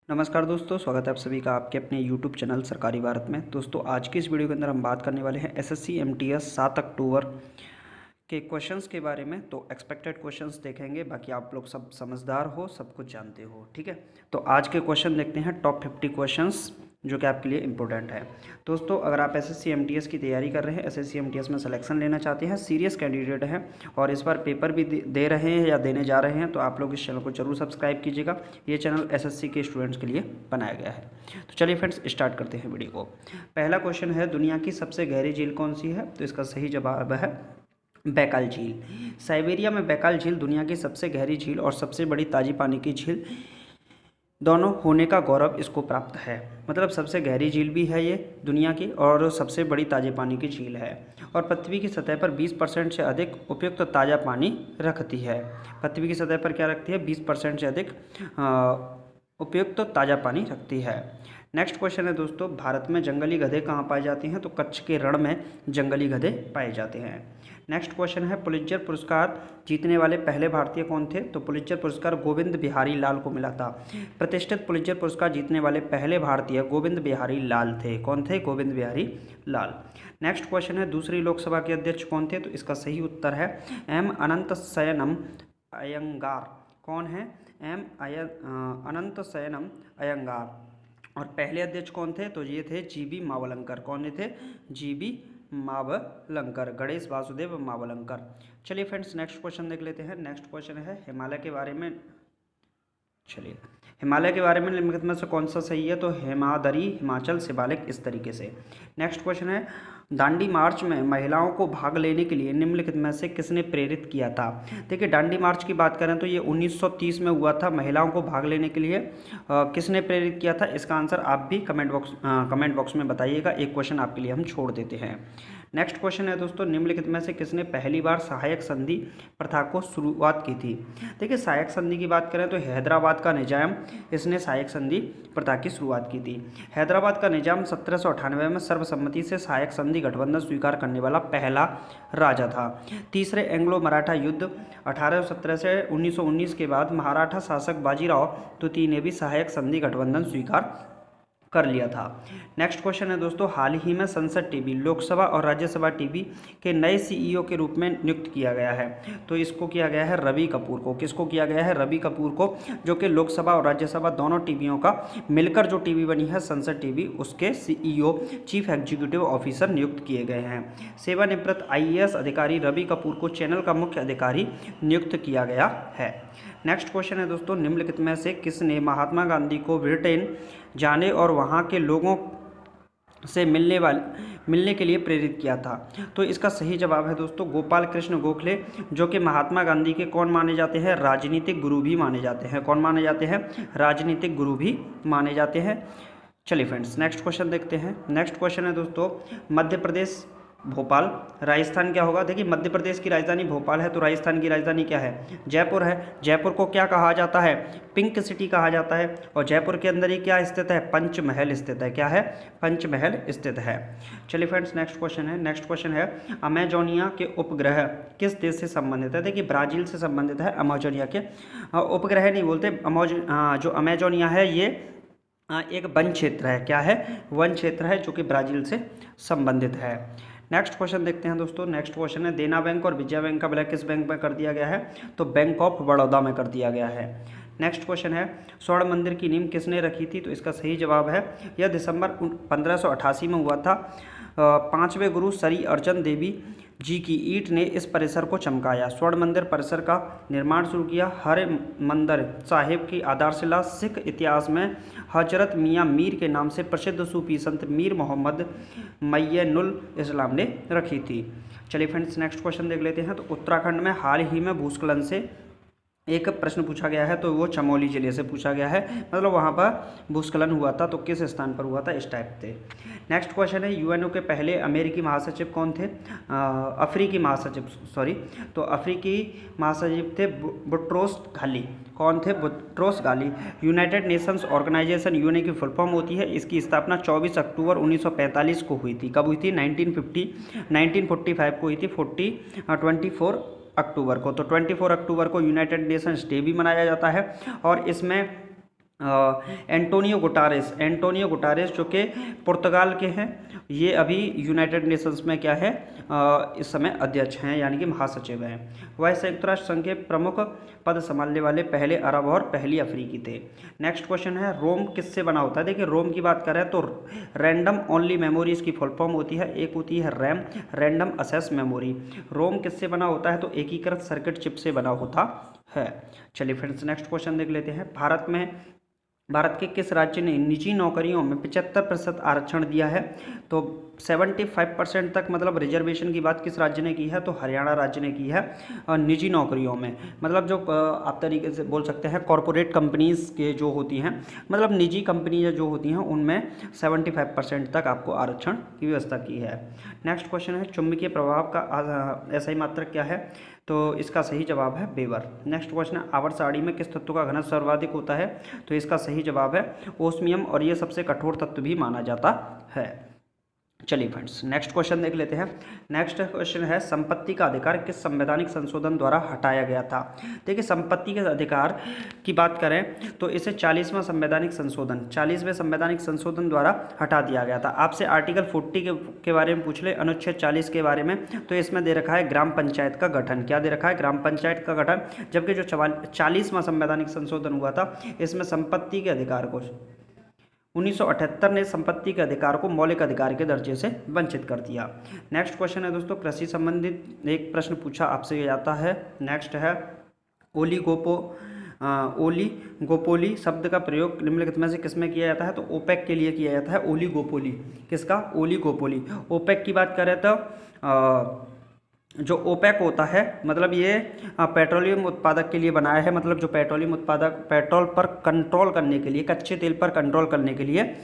नमस्कार दोस्तों, स्वागत है आप सभी का आपके अपने YouTube चैनल सरकारी भारत में। दोस्तों आज की इस वीडियो के अंदर हम बात करने वाले हैं एसएससी एमटीएस 7 अक्टूबर के क्वेश्चंस के बारे में। तो एक्सपेक्टेड क्वेश्चंस देखेंगे, बाकी आप लोग सब समझदार हो, सब कुछ जानते हो, ठीक है। तो आज के क्वेश्चन देखते हैं, टॉप 50 क्वेश्चंस जो कि आपके लिए इंपॉर्टेंट है। दोस्तों अगर आप एसएससी एमटीएस की तैयारी कर रहे हैं, एसएससी एमटीएस में सिलेक्शन लेना चाहते हैं, सीरियस कैंडिडेट हैं और इस बार पेपर भी दे रहे हैं या देने जा रहे हैं, तो आप लोग इस चैनल को जरूर सब्सक्राइब कीजिएगा। ये चैनल एसएससी के स्टूडेंट्स के लिए बनाया गया है। तो चलिए फ्रेंड्स, स्टार्ट करते हैं वीडियो को। पहला क्वेश्चन है, दुनिया की सबसे गहरी झील कौन सी है? तो इसका सही जवाब है बैकाल झील। साइबेरिया में बैकाल झील दुनिया की सबसे गहरी झील और सबसे बड़ी ताजी पानी की झील दोनों होने का गौरव इसको प्राप्त है। मतलब सबसे गहरी झील भी है ये दुनिया की और सबसे बड़ी ताजे पानी की झील है, और पृथ्वी की सतह पर 20% से अधिक उपयुक्त ताज़ा पानी रखती है। पृथ्वी की सतह पर क्या रखती है? 20% से अधिक उपयुक्त ताज़ा पानी रखती है। नेक्स्ट क्वेश्चन है दोस्तों, भारत में जंगली गधे कहाँ पाए जाते हैं? तो कच्छ के रण में जंगली गधे पाए जाते हैं। नेक्स्ट क्वेश्चन है, पुलित्जर पुरस्कार जीतने वाले पहले भारतीय कौन थे? तो पुलित्जर पुरस्कार गोविंद बिहारी लाल को मिला था। प्रतिष्ठित पुलित्जर पुरस्कार जीतने वाले पहले भारतीय गोविंद बिहारी लाल थे। कौन थे? गोविंद बिहारी लाल। नेक्स्ट क्वेश्चन है, दूसरी लोकसभा के अध्यक्ष कौन थे? तो इसका सही उत्तर है एम अनंत शयनम अयंगार। कौन है? अनंत शयनम अयंगार। और पहले अध्यक्ष कौन थे? तो ये थे जीबी मावलंकर। कौन थे? जीबी मावलंकर, गणेश वासुदेव मावलंकर। चलिए फ्रेंड्स, नेक्स्ट क्वेश्चन देख लेते हैं। नेक्स्ट क्वेश्चन है, हिमालय के बारे में निम्नलिखित में से कौन सा सही है? तो हेमादरी, हिमाचल, शिवालिक, इस तरीके से। नेक्स्ट क्वेश्चन है, दांडी मार्च में महिलाओं को भाग लेने के लिए निम्नलिखित में से किसने प्रेरित किया था? देखिए, दांडी मार्च की बात करें तो ये 1930 में हुआ था। महिलाओं को भाग लेने के लिए किसने प्रेरित किया था? इसका आंसर आप भी कमेंट बॉक्स में बताइएगा। एक क्वेश्चन आपके लिए हम छोड़ देते हैं। नेक्स्ट क्वेश्चन है दोस्तों, निम्नलिखित में से किसने पहली बार सहायक संधि प्रथा को शुरुआत की थी? देखिए, सहायक संधि की बात करें तो हैदराबाद का निजाम, इसने सहायक संधि प्रथा की शुरुआत की थी। हैदराबाद का निजाम 1798 में सर्वसम्मति से सहायक संधि गठबंधन स्वीकार करने वाला पहला राजा था। तीसरे एंग्लो मराठा युद्ध 1817 से 1919 के बाद महाराठा शासक बाजीराव द्वितीय ने भी सहायक संधि गठबंधन स्वीकार कर लिया था। नेक्स्ट क्वेश्चन है दोस्तों, हाल ही में संसद टीवी, लोकसभा और राज्यसभा टीवी के नए सीईओ के रूप में नियुक्त किया गया है। तो इसको किया गया है रवि कपूर को। किसको किया गया है? रवि कपूर को, जो कि लोकसभा और राज्यसभा दोनों टीवियों का मिलकर जो टीवी बनी है संसद टीवी, उसके सीईओ, चीफ एग्जीक्यूटिव ऑफिसर नियुक्त किए गए हैं। सेवानिवृत्त आईएएस अधिकारी रवि कपूर को चैनल का मुख्य अधिकारी नियुक्त किया गया है। नेक्स्ट क्वेश्चन है दोस्तों, निम्नलिखित में से किसने महात्मा गांधी को ब्रिटेन जाने और वहाँ के लोगों से मिलने के लिए प्रेरित किया था? तो इसका सही जवाब है दोस्तों गोपाल कृष्ण गोखले, जो कि महात्मा गांधी के कौन माने जाते हैं? राजनीतिक गुरु भी माने जाते हैं। कौन माने जाते हैं? राजनीतिक गुरु भी माने जाते हैं। चलिए फ्रेंड्स, नेक्स्ट क्वेश्चन देखते हैं। नेक्स्ट क्वेश्चन है दोस्तों, मध्य प्रदेश भोपाल, राजस्थान क्या होगा? देखिए, मध्य प्रदेश की राजधानी भोपाल है, तो राजस्थान की राजधानी क्या है? जयपुर है। जयपुर को क्या कहा जाता है? पिंक सिटी कहा जाता है। और जयपुर के अंदर ही क्या स्थित है? पंचमहल स्थित है। क्या है? पंचमहल स्थित है। चलिए फ्रेंड्स, नेक्स्ट क्वेश्चन है। नेक्स्ट क्वेश्चन है, अमेजोनिया के उपग्रह किस देश से संबंधित है? देखिए, ब्राजील से संबंधित है। अमेजोनिया के उपग्रह नहीं बोलते, जो अमेजोनिया है ये एक वन क्षेत्र है। क्या है? वन क्षेत्र है, जो कि ब्राज़ील से संबंधित है। नेक्स्ट क्वेश्चन देखते हैं दोस्तों। नेक्स्ट क्वेश्चन है, देना बैंक और विजया बैंक का विलय किस बैंक में कर दिया गया है? तो बैंक ऑफ बड़ौदा में कर दिया गया है। नेक्स्ट क्वेश्चन है, स्वर्ण मंदिर की नींव किसने रखी थी? तो इसका सही जवाब है, यह दिसंबर 1588 में हुआ था। पांचवें गुरु श्री अर्जन देवी जी की ईंट ने इस परिसर को चमकाया। स्वर्ण मंदिर परिसर का निर्माण शुरू किया। हर मंदिर साहिब की आधारशिला सिख इतिहास में हजरत मियाँ मीर के नाम से प्रसिद्ध सूफी संत मीर मोहम्मद मय्यनुल इस्लाम ने रखी थी। चलिए फ्रेंड्स, नेक्स्ट क्वेश्चन देख लेते हैं। तो उत्तराखंड में हाल ही में भूस्खलन से एक प्रश्न पूछा गया है, तो वो चमोली जिले से पूछा गया है। मतलब वहाँ पर भूस्खलन हुआ था, तो किस स्थान पर हुआ था? इस टाइप थे। नेक्स्ट क्वेश्चन है, यूएनओ के पहले अमेरिकी महासचिव कौन थे? अफ्रीकी महासचिव, सॉरी, तो अफ्रीकी महासचिव थे बुट्रोस घाली। कौन थे? बुट्रोस घाली। यूनाइटेड नेशंस ऑर्गेनाइजेशन, यूएनओ की फुल फॉर्म होती है। इसकी स्थापना 24 अक्टूबर 1945 को हुई थी। कब हुई थी? 1945 को हुई थी। 24 अक्टूबर को। तो 24 अक्टूबर को यूनाइटेड नेशंस डे भी मनाया जाता है, और इसमें एंटोनियो गुटारेस जो कि पुर्तगाल के हैं, ये अभी यूनाइटेड नेशंस में क्या है, इस समय अध्यक्ष हैं, यानी कि महासचिव हैं। वह संयुक्त राष्ट्र संघ के प्रमुख पद संभालने वाले पहले अरब और पहली अफ्रीकी थे। नेक्स्ट क्वेश्चन है, रोम किससे बना होता है? देखिए, रोम की बात करें तो रैंडम ओनली मेमोरी इसकी फुल फॉर्म होती है। एक होती है रैम, रैंडम एक्सेस मेमोरी। रोम किससे बना होता है? तो एकीकृत सर्किट चिप से बना होता है। चलिए फ्रेंड्स, नेक्स्ट क्वेश्चन देख लेते हैं। भारत के किस राज्य ने निजी नौकरियों में 75% आरक्षण दिया है? तो 75% तक मतलब रिजर्वेशन की बात किस राज्य ने की है? तो हरियाणा राज्य ने की है निजी नौकरियों में। मतलब जो आप तरीके से बोल सकते हैं कॉरपोरेट कंपनीज के जो होती हैं, मतलब निजी कंपनी जो होती हैं, उनमें 75% तक आपको आरक्षण की व्यवस्था की है। नेक्स्ट क्वेश्चन है, चुंबकीय प्रभाव का SI मात्रक क्या है? तो इसका सही जवाब है वेबर। नेक्स्ट क्वेश्चन है, आवर्त सारणी में किस तत्व का घनत्व सर्वाधिक होता है? तो इसका सही जवाब है ओस्मियम, और ये सबसे कठोर तत्व भी माना जाता है। चलिए फ्रेंड्स, नेक्स्ट क्वेश्चन देख लेते हैं। नेक्स्ट क्वेश्चन है, संपत्ति का अधिकार किस संवैधानिक संशोधन द्वारा हटाया गया था? देखिए, संपत्ति के अधिकार की बात करें तो इसे 40वें संवैधानिक संशोधन द्वारा हटा दिया गया था। आपसे आर्टिकल 40 के बारे में पूछ ले, अनुच्छेद 40 के बारे में, तो इसमें दे रखा है ग्राम पंचायत का गठन। क्या दे रखा है? ग्राम पंचायत का गठन। जबकि जो 40वां संवैधानिक संशोधन हुआ था, इसमें संपत्ति के अधिकार को 1978 ने संपत्ति के अधिकार को मौलिक अधिकार के दर्जे से वंचित कर दिया। नेक्स्ट क्वेश्चन है दोस्तों, कृषि संबंधित एक प्रश्न पूछा आपसे जाता है। नेक्स्ट है, ओलीगोपोली शब्द का प्रयोग निम्नलिखित में से किसमें किया जाता है? तो ओपेक के लिए किया जाता है ओलीगोपोली। किसका? ओलीगोपोली। ओपेक की बात करें तो जो ओपेक होता है, मतलब ये पेट्रोलियम उत्पादक के लिए बनाया है। मतलब जो पेट्रोलियम उत्पादक पेट्रोल पर कंट्रोल करने के लिए, कच्चे तेल पर कंट्रोल करने के लिए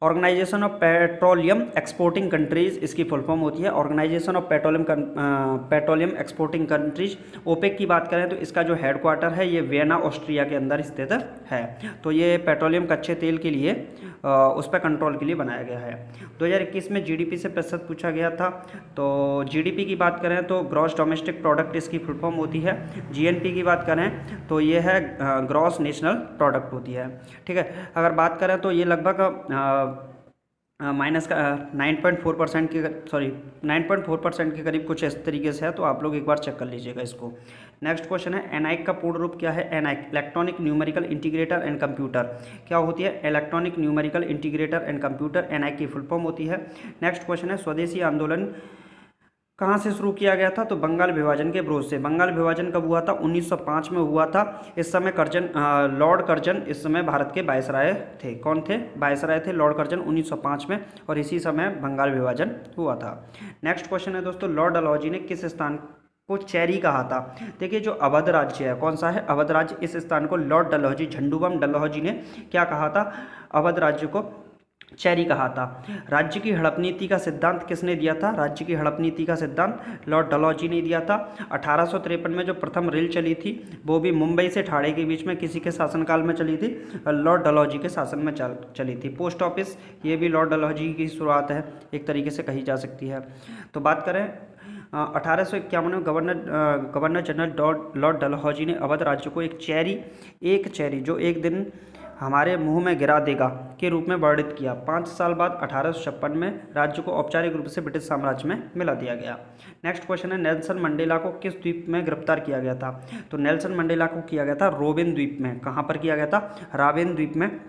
organisation of petroleum exporting countries इसकी फुल फॉर्म होती है। Organisation of petroleum exporting countries. OPEC की बात करें तो इसका जो हेडक्वार्टर है ये वियना ऑस्ट्रिया के अंदर स्थित है। तो ये पेट्रोलियम कच्चे तेल के लिए उस पर कंट्रोल के लिए बनाया गया है। 2021 में जीडीपी से प्रतिशत पूछा गया था। तो जीडीपी की बात करें तो ग्रॉस डोमेस्टिक प्रोडक्ट इसकी फुल फॉर्म होती है। जीएनपी की बात करें तो ये है ग्रॉस नेशनल प्रोडक्ट होती है। ठीक है, अगर बात करें तो ये लगभग माइनस का 9.4% के करीब कुछ इस तरीके से है। तो आप लोग एक बार चेक कर लीजिएगा इसको। नेक्स्ट क्वेश्चन है, एनआईसी का पूर्ण रूप क्या है? NIC electronic numerical integrator and computer. क्या होती है? Electronic numerical integrator and computer, NIC की फुल फॉर्म होती है। नेक्स्ट क्वेश्चन है, स्वदेशी आंदोलन कहाँ से शुरू किया गया था? तो बंगाल विभाजन के विरोध से। बंगाल विभाजन कब हुआ था? 1905 में हुआ था। इस समय लॉर्ड कर्जन इस समय भारत के वायसराय थे। कौन थे? वायसराय थे लॉर्ड कर्जन 1905 में, और इसी समय बंगाल विभाजन हुआ था। नेक्स्ट क्वेश्चन है दोस्तों, लॉर्ड डलहौजी ने किस स्थान को चेरी कहा था? देखिए, जो अवध राज्य है, कौन सा है? अवध राज्य। इस स्थान को लॉर्ड डलहौजी, झंडूबम डलहौजी ने क्या कहा था? अवध राज्य को चेरी कहा था। राज्य की हड़प नीति का सिद्धांत किसने दिया था? राज्य की हड़प नीति का सिद्धांत लॉर्ड डलहौजी ने दिया था। 1853 में जो प्रथम रेल चली थी वो भी मुंबई से ठाणे के बीच में किसी के शासनकाल में चली थी? लॉर्ड डलहौजी के शासन में चली थी। पोस्ट ऑफिस, ये भी लॉर्ड डलहौजी की शुरुआत है, एक तरीके से कही जा सकती है। तो बात करें 1851 में गवर्नर जनरल लॉर्ड डलहौजी ने अवध राज्य को एक चेरी जो एक दिन हमारे मुंह में गिरा देगा के रूप में वर्णित किया। 5 साल बाद 1856 में राज्य को औपचारिक रूप से ब्रिटिश साम्राज्य में मिला दिया गया। नेक्स्ट क्वेश्चन है, नेल्सन मंडेला को किस द्वीप में गिरफ्तार किया गया था? तो नेल्सन मंडेला को किया गया था रोबेन द्वीप में। कहाँ पर किया गया था? रावेन द्वीप में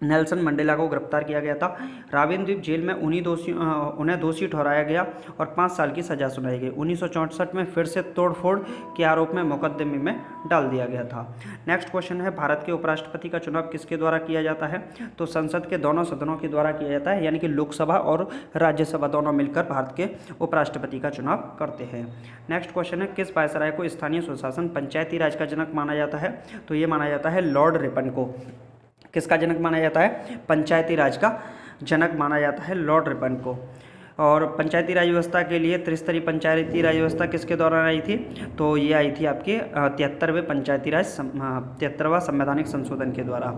नेल्सन मंडेला को गिरफ्तार किया गया था। रावेन द्वीप जेल में उन्हें दोषी ठहराया गया और 5 साल की सजा सुनाई गई। 1964 में फिर से तोड़फोड़ के आरोप में मुकदमे में डाल दिया गया था। नेक्स्ट क्वेश्चन है, भारत के उपराष्ट्रपति का चुनाव किसके द्वारा किया जाता है? तो संसद के दोनों सदनों के द्वारा किया जाता है, यानी कि लोकसभा और राज्यसभा दोनों मिलकर भारत के उपराष्ट्रपति का चुनाव करते हैं। नेक्स्ट क्वेश्चन है, किस वायसराय को स्थानीय स्वशासन पंचायती राज का जनक माना जाता है? तो ये माना जाता है लॉर्ड रिपन को। किसका जनक माना जाता है? पंचायती राज का जनक माना जाता है लॉर्ड रिपन को। और पंचायती राज व्यवस्था के लिए त्रिस्तरीय पंचायती राज व्यवस्था किसके दौरान आई थी? तो ये आई थी आपके 73वें संवैधानिक संशोधन के द्वारा।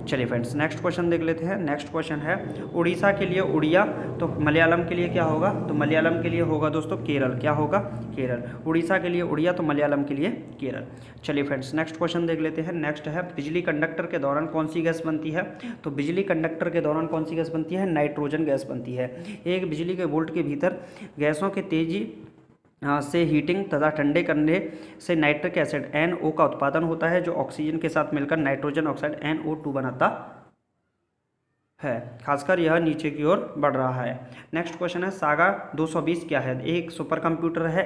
चलिए फ्रेंड्स नेक्स्ट क्वेश्चन देख लेते हैं। नेक्स्ट क्वेश्चन है उड़ीसा के लिए उड़िया, तो मलयालम के लिए क्या होगा, तो मलयालम के लिए होगा दोस्तों केरल। क्या होगा, केरल। उड़ीसा के लिए उड़िया, तो मलयालम के लिए केरल। चलिए फ्रेंड्स नेक्स्ट क्वेश्चन देख लेते हैं। नेक्स्ट है बिजली कंडक्टर के दौरान कौन सी गैस बनती है, तो बिजली कंडक्टर के दौरान कौन सी गैस बनती है, नाइट्रोजन गैस बनती है। एक बिजली के वोल्ट के भीतर गैसों के तेजी से हीटिंग तथा ठंडे करने से नाइट्रिक एसिड NO का उत्पादन होता है, जो ऑक्सीजन के साथ मिलकर नाइट्रोजन ऑक्साइड NO2 बनाता है। खासकर यह नीचे की ओर बढ़ रहा है। नेक्स्ट क्वेश्चन है सागा 220 क्या है, एक सुपर कंप्यूटर है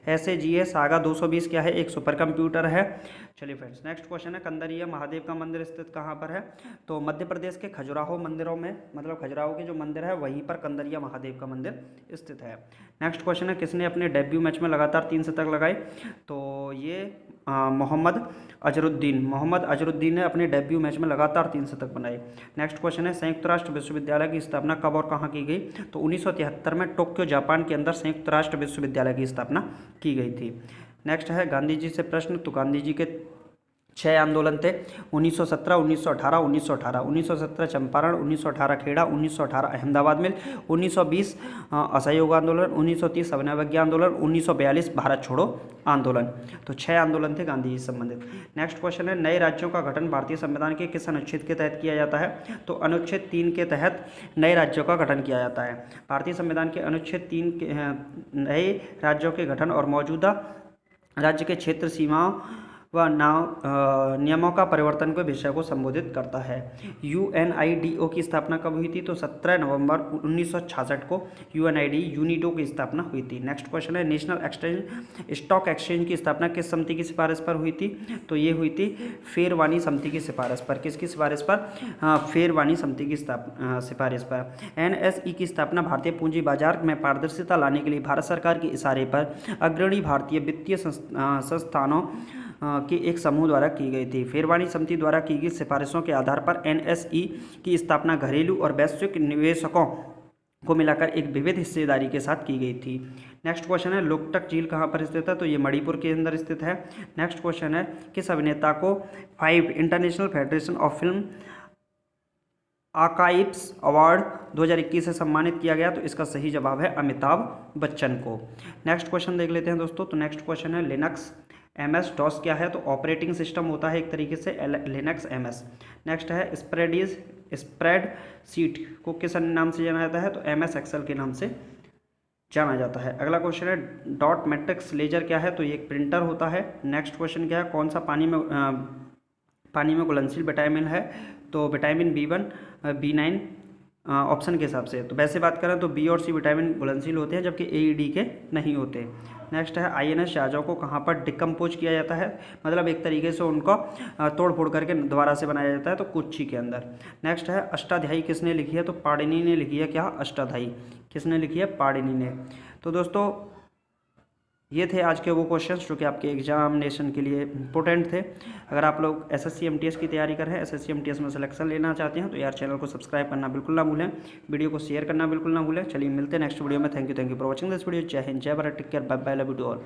SAGA सागा 220 क्या है, एक सुपर कंप्यूटर है। चलिए फ्रेंड्स नेक्स्ट क्वेश्चन है कंदरिया महादेव का मंदिर स्थित कहाँ पर है, तो मध्य प्रदेश के खजुराहो मंदिरों में, मतलब खजुराहो के जो मंदिर है वहीं पर कंदरिया महादेव का मंदिर स्थित है। नेक्स्ट क्वेश्चन है किसने अपने डेब्यू मैच में लगातार 3 शतक लगाए, तो ये मोहम्मद अजरुद्दीन ने अपने डेब्यू मैच में लगातार 3 शतक बनाए। नेक्स्ट क्वेश्चन है संयुक्त राष्ट्र विश्वविद्यालय की स्थापना कब और कहाँ की गई, तो 1973 में टोक्यो जापान के अंदर संयुक्त राष्ट्र विश्वविद्यालय की स्थापना की गई थी। नेक्स्ट है गांधी जी से प्रश्न, तो गांधी जी के 6 आंदोलन थे 1917, 1918, 1918, 1917 चंपारण, 1918 खेड़ा, 1918 अहमदाबाद मिल, 1920 असहयोग आंदोलन, 1930 अभिनवज्ञा आंदोलन, 1942 भारत छोड़ो आंदोलन। तो 6 आंदोलन थे गांधी जी से संबंधित। नेक्स्ट क्वेश्चन है नए राज्यों का गठन भारतीय संविधान के किस अनुच्छेद के तहत किया जाता है, तो अनुच्छेद 3 के तहत नए राज्यों का गठन किया जाता है। भारतीय संविधान के अनुच्छेद 3 के नए राज्यों के गठन और मौजूदा राज्य के क्षेत्र सीमाओं व नियमों का परिवर्तन के विषय को संबोधित करता है। UNIDO की स्थापना कब हुई थी, तो 17 नवंबर 1966 को यूनिडो की स्थापना हुई थी। नेक्स्ट क्वेश्चन है नेशनल स्टॉक एक्सचेंज की स्थापना किस समिति की सिफारिश पर हुई थी, तो ये हुई थी फेरवानी समिति की सिफारिश पर। किसकी सिफारिश पर, फेरवानी समिति की सिफारिश पर। NSE की स्थापना भारतीय पूंजी बाजार में पारदर्शिता लाने के लिए भारत सरकार के इशारे पर अग्रणी भारतीय वित्तीय संस्थानों के एक समूह द्वारा की गई थी। फेरवानी समिति द्वारा की गई सिफारिशों के आधार पर NSE की स्थापना घरेलू और वैश्विक निवेशकों को मिलाकर एक विविध हिस्सेदारी के साथ की गई थी। नेक्स्ट क्वेश्चन है लोकटक झील कहाँ पर स्थित है, तो ये मणिपुर के अंदर स्थित है। नेक्स्ट क्वेश्चन है किस अभिनेता को 5 international federation of film archives award 2021 से सम्मानित किया गया, तो इसका सही जवाब है अमिताभ बच्चन को। नेक्स्ट क्वेश्चन देख लेते हैं दोस्तों। तो नेक्स्ट क्वेश्चन है लिनक्स MS DOS क्या है, तो ऑपरेटिंग सिस्टम होता है एक तरीके से लिनक्स MS। नेक्स्ट है स्प्रेडशीट को किस अन्य नाम से जाना जाता है, तो MS Excel के नाम से जाना जाता है। अगला क्वेश्चन है डॉट मैट्रिक्स लेजर क्या है, तो ये एक प्रिंटर होता है। नेक्स्ट क्वेश्चन क्या है कौन सा पानी में घुलनशील विटामिन है, तो विटामिन B1 B9 ऑप्शन के हिसाब से। तो वैसे बात करें तो B और C विटामिन घुलनशील होते हैं, जबकि A D के नहीं होते। नेक्स्ट है INS जहाज़ों को कहाँ पर डिकम्पोज किया जाता है, मतलब एक तरीके से उनको तोड़ फोड़ करके दोबारा से बनाया जाता है, तो कोच्चि के अंदर। नेक्स्ट है अष्टाध्यायी किसने लिखी है, तो पाणिनि ने लिखी है। क्या अष्टाध्यायी किसने लिखी है, पाणिनि ने। तो दोस्तों ये थे आज के वो क्वेश्चंस जो कि आपके एग्जामिनेशन के लिए इंपॉर्टेंट थे। अगर आप लोग SSC MTS की तैयारी कर रहे हैं, SSC MTS में सिलेक्शन लेना चाहते हैं, तो यार चैनल को सब्सक्राइब करना बिल्कुल ना भूलें, वीडियो को शेयर करना बिल्कुल ना भूलें। चलिए मिलते हैं नेक्स्ट वीडियो में। Thank you for watching this video. जय हिंद, जय Bharat, take care, bye bye, love you to all.